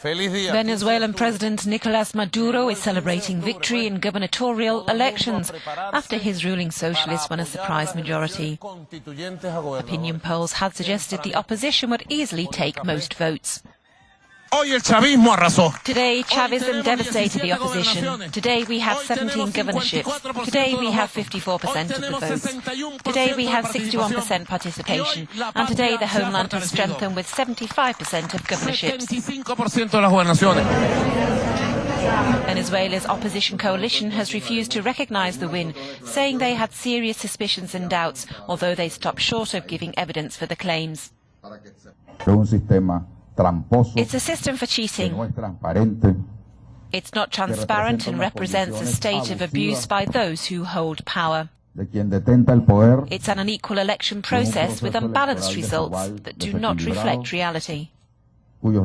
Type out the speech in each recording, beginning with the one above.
Venezuelan President Nicolas Maduro is celebrating victory in gubernatorial elections after his ruling socialists won a surprise majority. Opinion polls had suggested the opposition would easily take most votes. Today, Chavism devastated the opposition. Today, we have 17 governorships. Today, we have 54% of the votes. Today, we have 61% participation. And today, the homeland has strengthened with 75% of governorships. Venezuela's opposition coalition has refused to recognize the win, saying they had serious suspicions and doubts, although they stopped short of giving evidence for the claims. It's a system for cheating. It's not transparent and represents a state of abuse by those who hold power. It's an unequal election process with unbalanced results that do not reflect reality. The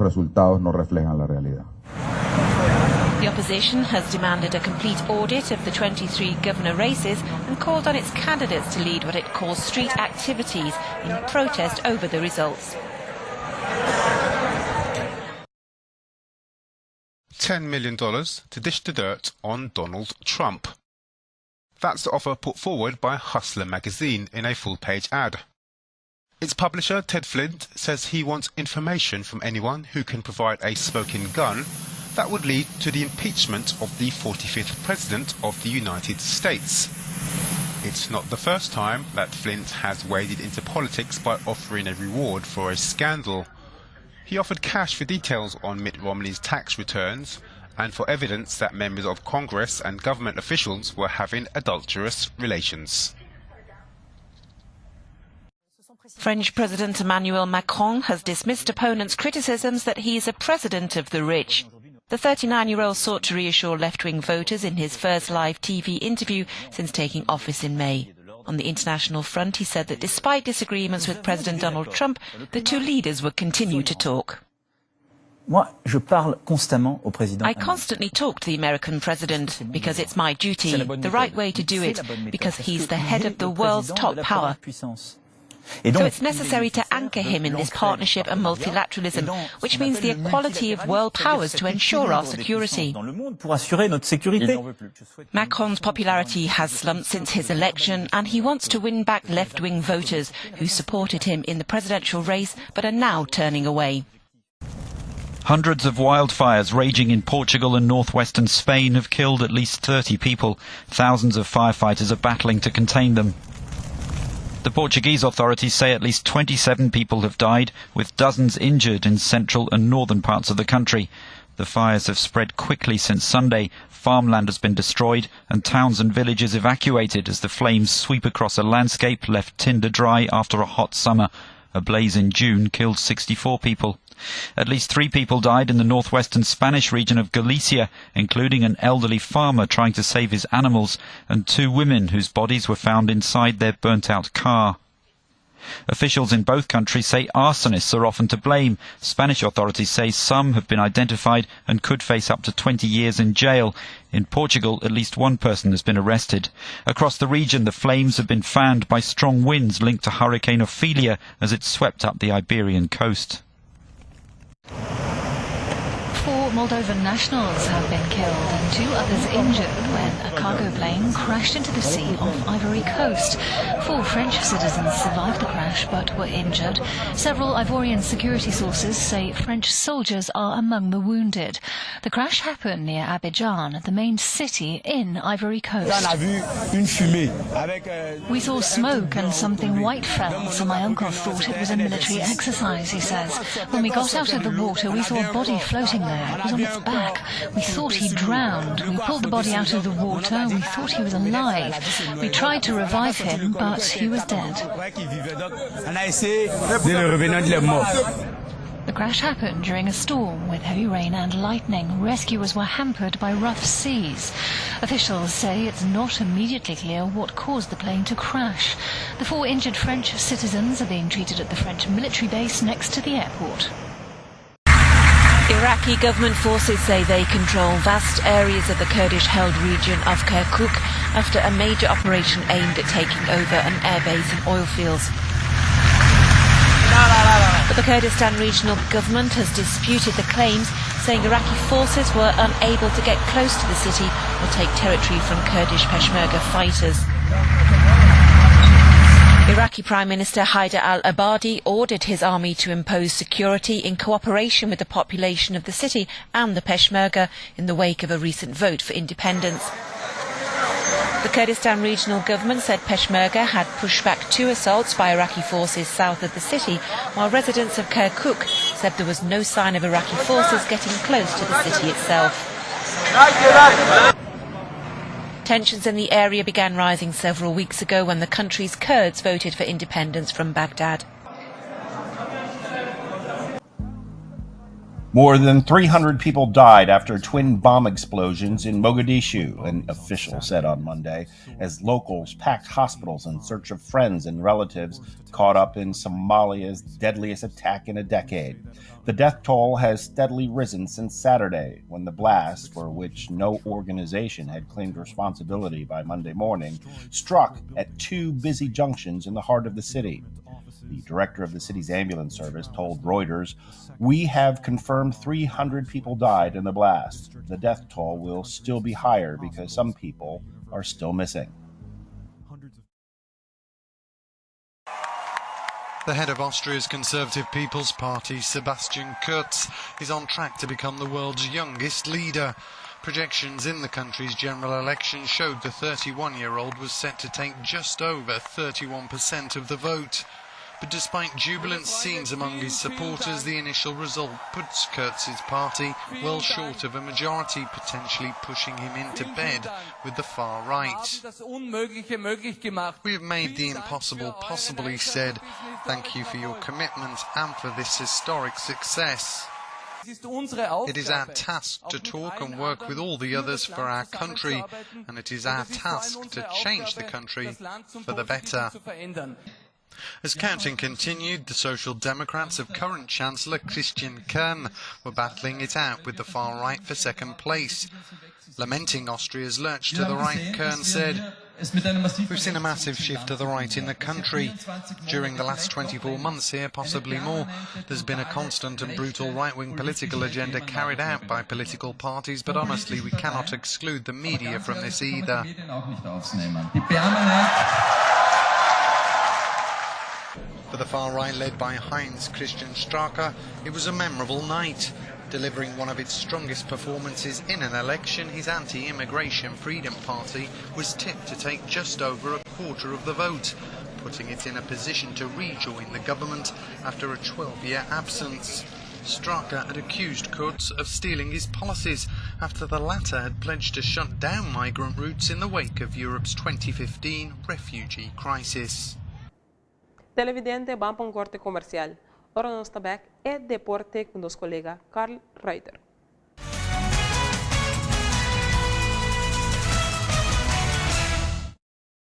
opposition has demanded a complete audit of the 23 governor races and called on its candidates to lead what it calls street activities in protest over the results. $10 million to dish the dirt on Donald Trump. That's the offer put forward by Hustler magazine in a full-page ad. Its publisher, Ted Flint, says he wants information from anyone who can provide a smoking gun that would lead to the impeachment of the 45th President of the United States. It's not the first time that Flint has waded into politics by offering a reward for a scandal. He offered cash for details on Mitt Romney's tax returns and for evidence that members of Congress and government officials were having adulterous relations. French President Emmanuel Macron has dismissed opponents' criticisms that he is a president of the rich. The 39-year-old sought to reassure left-wing voters in his first live TV interview since taking office in May. On the international front, he said that despite disagreements with President Donald Trump, the two leaders would continue to talk. I constantly talk to the American president because it's my duty, the right way to do it, because he's the head of the world's top power. So it's necessary to anchor him in this partnership and multilateralism, which means the equality of world powers to ensure our security. Macron's popularity has slumped since his election, and he wants to win back left-wing voters who supported him in the presidential race but are now turning away. Hundreds of wildfires raging in Portugal and northwestern Spain have killed at least 30 people. Thousands of firefighters are battling to contain them. The Portuguese authorities say at least 27 people have died, with dozens injured in central and northern parts of the country. The fires have spread quickly since Sunday. Farmland has been destroyed and towns and villages evacuated as the flames sweep across a landscape left tinder dry after a hot summer. A blaze in June killed 64 people. At least 3 people died in the northwestern Spanish region of Galicia, including an elderly farmer trying to save his animals and 2 women whose bodies were found inside their burnt-out car. Officials in both countries say arsonists are often to blame. Spanish authorities say some have been identified and could face up to 20 years in jail. In Portugal, at least 1 person has been arrested. Across the region, the flames have been fanned by strong winds linked to Hurricane Ophelia as it swept up the Iberian coast. 4 Moldovan nationals have been killed and 2 others injured when a cargo plane crashed into the sea off Ivory Coast. 4 French citizens survived the crash but were injured. Several Ivorian security sources say French soldiers are among the wounded. The crash happened near Abidjan, the main city in Ivory Coast. We saw smoke and something white fell, so my uncle thought it was a military exercise, he says. When we got out of the water, we saw a body floating there. It was on its back. We thought he drowned. We pulled the body out of the water. We thought he was alive. We tried to revive him, but he was dead. The crash happened during a storm with heavy rain and lightning. Rescuers were hampered by rough seas. Officials say it's not immediately clear what caused the plane to crash. The 4 injured French citizens are being treated at the French military base next to the airport. Iraqi government forces say they control vast areas of the Kurdish-held region of Kirkuk after a major operation aimed at taking over an airbase and oil fields. But the Kurdistan Regional Government has disputed the claims, saying Iraqi forces were unable to get close to the city or take territory from Kurdish Peshmerga fighters. Iraqi Prime Minister Haider al-Abadi ordered his army to impose security in cooperation with the population of the city and the Peshmerga in the wake of a recent vote for independence. The Kurdistan Regional Government said Peshmerga had pushed back 2 assaults by Iraqi forces south of the city, while residents of Kirkuk said there was no sign of Iraqi forces getting close to the city itself. Tensions in the area began rising several weeks ago when the country's Kurds voted for independence from Baghdad. More than 300 people died after twin bomb explosions in Mogadishu, an official said on Monday, as locals packed hospitals in search of friends and relatives caught up in Somalia's deadliest attack in a decade. The death toll has steadily risen since Saturday, when the blast, for which no organization had claimed responsibility by Monday morning, struck at 2 busy junctions in the heart of the city. The director of the city's ambulance service told Reuters, "We have confirmed 300 people died in the blast. The death toll will still be higher because some people are still missing." The head of Austria's Conservative People's Party, Sebastian Kurz, is on track to become the world's youngest leader. Projections in the country's general election showed the 31-year-old was set to take just over 31% of the vote. But despite jubilant scenes among his supporters, the initial result puts Kurz's party well short of a majority, potentially pushing him into bed with the far right. "We have made the impossible possible," he said. "Thank you for your commitment and for this historic success. It is our task to talk and work with all the others for our country, and it is our task to change the country for the better." As counting continued, the Social Democrats of current Chancellor Christian Kern were battling it out with the far right for second place. Lamenting Austria's lurch to the right, Kern said, "We've seen a massive shift to the right in the country. During the last 24 months here, possibly more, there's been a constant and brutal right-wing political agenda carried out by political parties, but honestly, we cannot exclude the media from this either." For the far right, led by Heinz Christian Strache, it was a memorable night. Delivering one of its strongest performances in an election, his anti-immigration Freedom Party was tipped to take just over a quarter of the vote, putting it in a position to rejoin the government after a 12-year absence. Strache had accused Kurz of stealing his policies after the latter had pledged to shut down migrant routes in the wake of Europe's 2015 refugee crisis. Televidente, vamos para un corte comercial. Ahora nos está back e deporte con los colegas Carl Reuter.